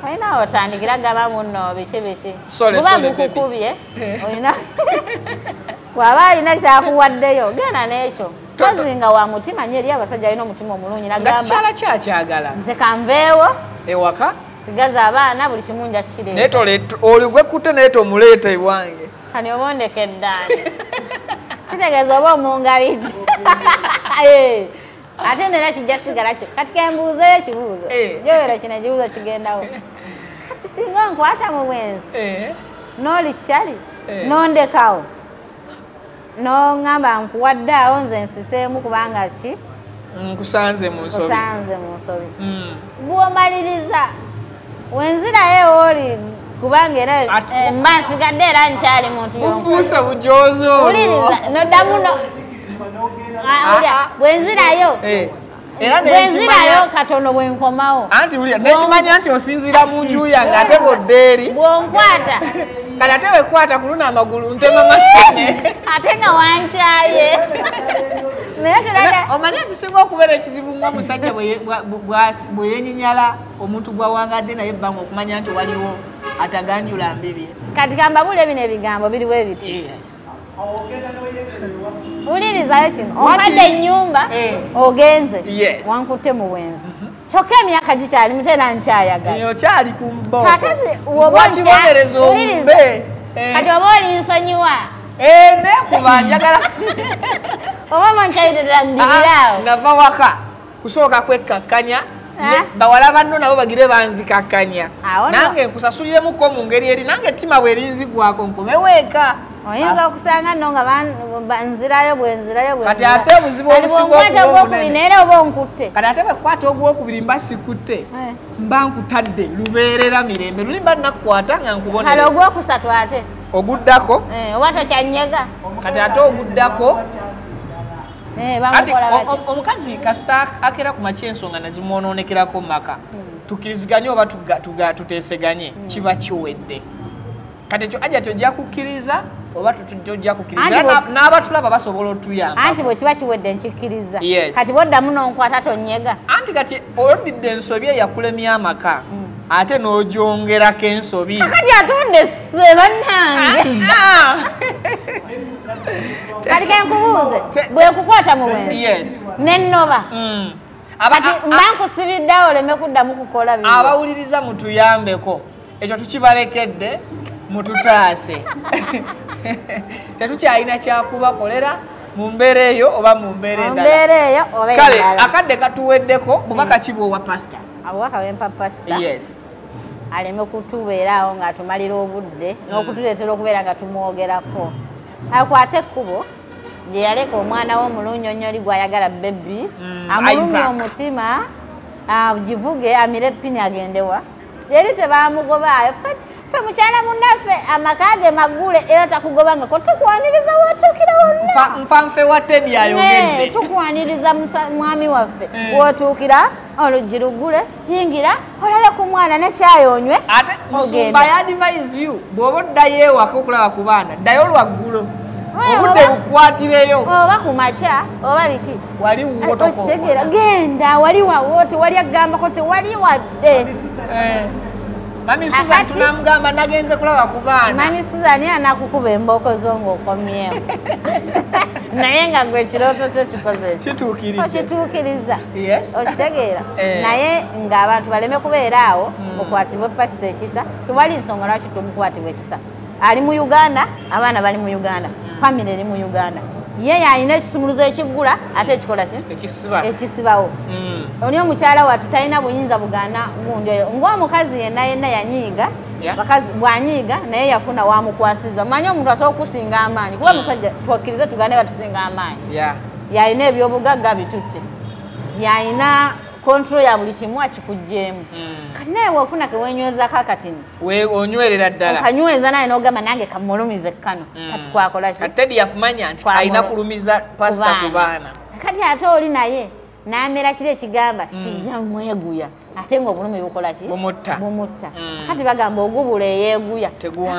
olina otandikira gamba munno biki kuba gukukubye olina bw'aba alina kyakuwaddeyo genda n'ekyo kazinga wa mutima nnyo eri abasajja alina omutima omulungi nagamba kikyala kyakyagala nze kanveewo ewaka sigaza abaana buli kimu nja kukireeta naye oli gwe kutte naye tomuleeta ewange kani oba ondekeddaani kitegeeza oba omungabidde ate nera kijja sigala kyo kati kembuuzeyo ekibuuzo joyera kino ekibuuzo kigendawo kati singa onkwata mu bwenzi n'oli kyali n'ondekawo n'oŋŋamba nkuwadde awo nze nsiseemu kubanga ki nkusanze mu nsobi bw'omaliriza wenzirayo oli kubanga era mba nsigadde era nkyali muntu bufuuse bujoozi olwo uliriza noddamu bwenzirayo bwenzirayo katono bwenkomawo anti ulira nekimanya nti osinzira mu nju yange ate boddeeri bwonkwata kale ate wekwata kuluna amagulu ntema matene ate nga wankyaye naye tulaga omanyi ekisinga okubeera ekizibu ng'omusajja bwe yenyinyala omuntu gwawangadde naye ebbanga okumanya nti waliwo ataganjula mbibye kati kambabule bino ebigambo biriwo ebiti ulirizayo kino omadde ennyumba ogenze wankutte mu bwenzi kyokka emyaka gikyali mutera nkyayagala okyali ku mbo kakati kati oba oli nsonyiwa nekuba njagala oba mankyayitera ndigiraawo nava waka kusooka kwekkakkanya bawala banno nabo bagire banzikakkanya nange nkusasuliremukko mu ngeri eri nange ettima bwerinzigwako nkomeweeka oyinza okusanga nno nga nzirayo bwenzirayo kati ate obuzibu obusinga ogwokubiri era oba onkutte kati ate bwekwata ogwokubiri mba sikutte mba nkutadde lubeerera mirembe luli mba nakukwata nga nkubonereza kale ogwokusatu ate oguddako oba tokyanyega kati ate oguddako omukazi kasita akera ku makya ensonga nazimwononekerako mu maka tukkiriziganye oba tuteeseganye kiba kiwedde kati ekyo aja tojja kukkiriza oba tojja kukkiriza n'abatulaba basobola otuyamba anti bwe kiba kiwedde nkikkiriza kati bwoddamu n'onkwata tonyega anti kati oludidde ensobi eyakulemya amaka ate n'ogyongerako ensobi kati atondese bannange kati kenkubuuze bwekukwata mu bwenzi nennoba kati mba nkusibiddewo oleme kuddamu kukola bino abawuliriza mutuyambeko ekyo tukibalekedde mututaase tetukyalina kyakubakolera mu mbeera eyo oba mu mbeera endala kale akadde katuweddeko bubaka kiba owa pasita abubaka bwempa pasita aleme kutubeeraawo ng'atumalira obudde n'okutuleetera okubeera nga tumwogerako akwate ekkubo gye yaleka omwana we omulunnyonnyoli gw'ayagala bebi amulumya omutima givuge amire epini agendewa eri tebamugobaayo ffe mukyala munnaffe amaka ge magule era takugobangako tukwaniriza wotuukira wonna nfa nfe wa Teddy ayogedde tukwaniriza mwami waffe wotuukira oluggi lugule yingira olabe ku mwana nekyayonywe ate musumba yadvise you bw'oba oddayo ewaka okulaba ku baana ddayo lwaggulo obudde bukwatireyo oba ku makya oba biki wali okitegeera genda wali wawooti wali agambako tewali wadde Mami Susan tunamugamba nagenze kulaba ku baana Mami Susan anakukuba embooko zo ng'okomyewo naye nga gwe ekirooto kyo kikoze okituukiriza okitegeera naye ng'abantu baleme kubeera awo okwatibwa pasita ekisa tewali nsonga lwaki tumukwatibwa ekisa ali mu Uganda abaana bali mu Uganda family eri mu Uganda ye yalina ekisumuluzo ekiggula ate ekikola ekisibawo oli omukyala wattu talina buyinza bugaana gundi oyo ng'omukazi yenna yanyiiga bwanyiiga naye yafuna wamukwasiza manyi omuntu asobola okusinga amaanyi kuba musajja twakkirize tugane batusinga amaanyi yalina ebyobugagga bitutte yalina control ya buli kimu akikugjeemu kati naye bw'ofuna kewenywezako akatini onywerera ddala okanyweza naye n'ogamba nange kamulumize kano kati kwakola ki kati Teddy yafumanya nti alina kulumiza pasita ku baana kati ate oli naye n'amera kiri ekigamba sijja mweguya ate ng'obulumi bukola ki bumutta kati bagamba ogubula eyeeguya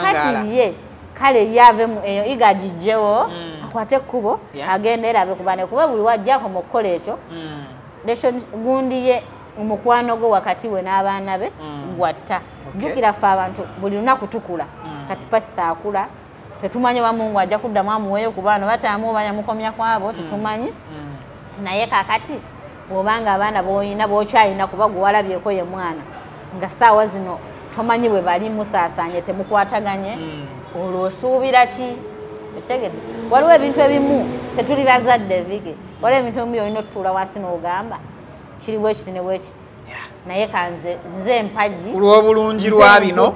kati ye kale yave eyo igagijjewo akwate ekkubo agenda erabe ku baana kuba buli wajjako mu kukola ekyo gundi ye omukwano gwe wakati we n'abaana be gwatta jjukira ffe abantu buli lunaku tukula kati pasita akula tetumanyi oba Mungu ajja kuddamu amuweeyo ku baana bataamu oba yamukomya kwabo tetumanyi naye kakati bw'obanga abaana b'olina b'okyalina kuba gwe walabyeko ye mwana nga ssaawa zino tomanyi bwe bali musaasaanye temukwataganye olwo osuubira ki ekitegedde waliwo ebintu ebimu tetuli bazadde Viki waliwo ebintu ebimu byolina otutuula wansi n'ogamba kiri bwekiti ne bwekiti naye kanze nze empagi olw'obulungi lwa bino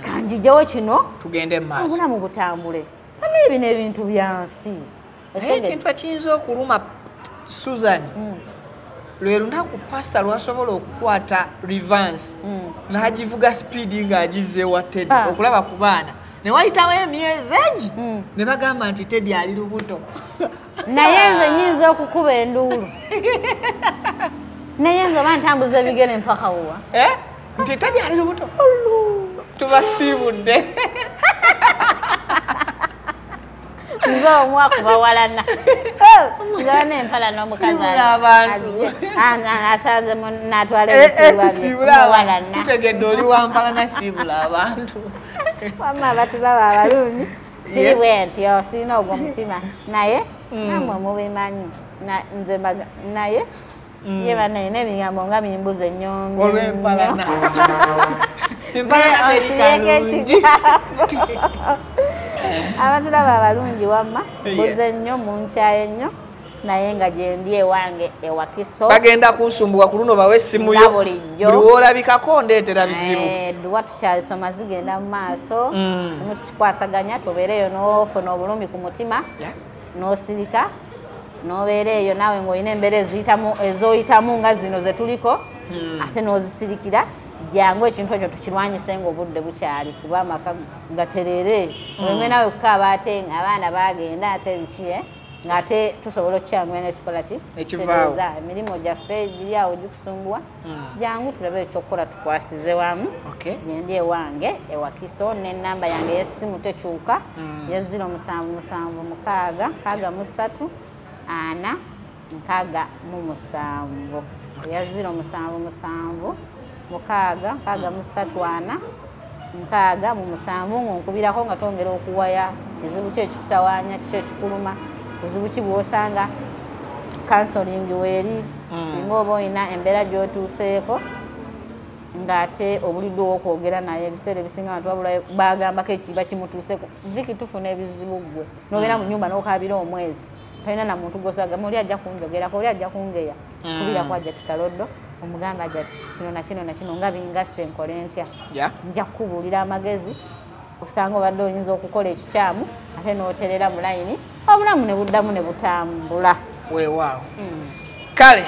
kanjijjewo kino tugende mu maaso obulamu butambule ani ebino ebintu byansi ekintu ekiyinza okuluma Susan lwe lunaku pasita lwasobola okukwata revanse n'agivuga sipiidi ng'agizze wa Teddy okulaba ku baana ne wayitawo emyezi egi ne bagamba nti Teddy ali lubuto naye nze nyinza okukuba enduulu naye nze oba ntambuza ebigere mpaka wa nti Teddy ali lubuto tubasiibudde nze omwakuba walana nzaba n'empala n'omukazi asanze natwala ebitiibwa tutegedde oli wampala nasiibula abantu wamma batulaba abalungi siri bwe nti osirina ogwo mutima naye namwe mubimanyi nze naye ye banaye n'ebigambo nga bimbuza ennyombe olw'empalana osireko ekigambo abatulaba abalungi wamma mbuze nnyo munkyaye nnyo naye nga gyendi ewange ewakiso bagenda kunsumbuwa ku luno bawe essimu yo buli woolabikako ndeetera bizibu edduwa tukyalisoma zigenda mu maaso kimu tukikwasaganya tobeereeyo n'ofuna obulumi ku mutima n'osirika n'obeera eyo naawe ng'olina embeera ez'oyitamu nga zino ze tuliko ate n'ozisirikira jangu ekintu ekyo tukirwanyise ng'obudde bukyali kuba amaka gaterere oleme naawe kukaaba ate ng'abaana bagenda ate biki ng'ate tusobola okukyanguya nekikola ki ekivaawo emirimu gyaffe giri awo gikusumbuwa jangu tulabe ekyokukola tukwasize wamu gendi ewange ewakiso n'ennamba yange y'essimu tekyuka ye 0776 6 4 ya 0776 6 4 6 ng'onkubirako nga tongera okuwaya kizibu ki ekikutawaanya kiki ekikuluma buzibu ki bw'osanga kansolingi weeri singa oba olina embeera gy'otuuseeko ng'ate obulidde ow'okwogera naye ebiseera ebisinga abantu bagambako ekiba kimutuuseeko viki tufuna ebizibu ggwe n'obeera mu nnyumba n'okaabira omwezi tolina na muntu gw'osagamba oli ajja kunjogerako oli ajja kungeya kubirako ajja tikaloddo omugamba ajja ti kino na kino na kino nga bingasse nkole ntya nja kukubuulira amagezi osanga obadde oyinza okukola ekikyamu ate n'oterera mu layini obulamu ne buddamu ne butambula weewaawo kale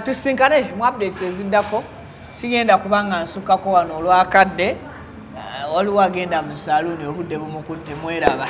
tusinkane mu updates eziddako sigenda kubanga nsukako wano olwakadde waliwo agenda mu saluuni obudde bumukutte mweraba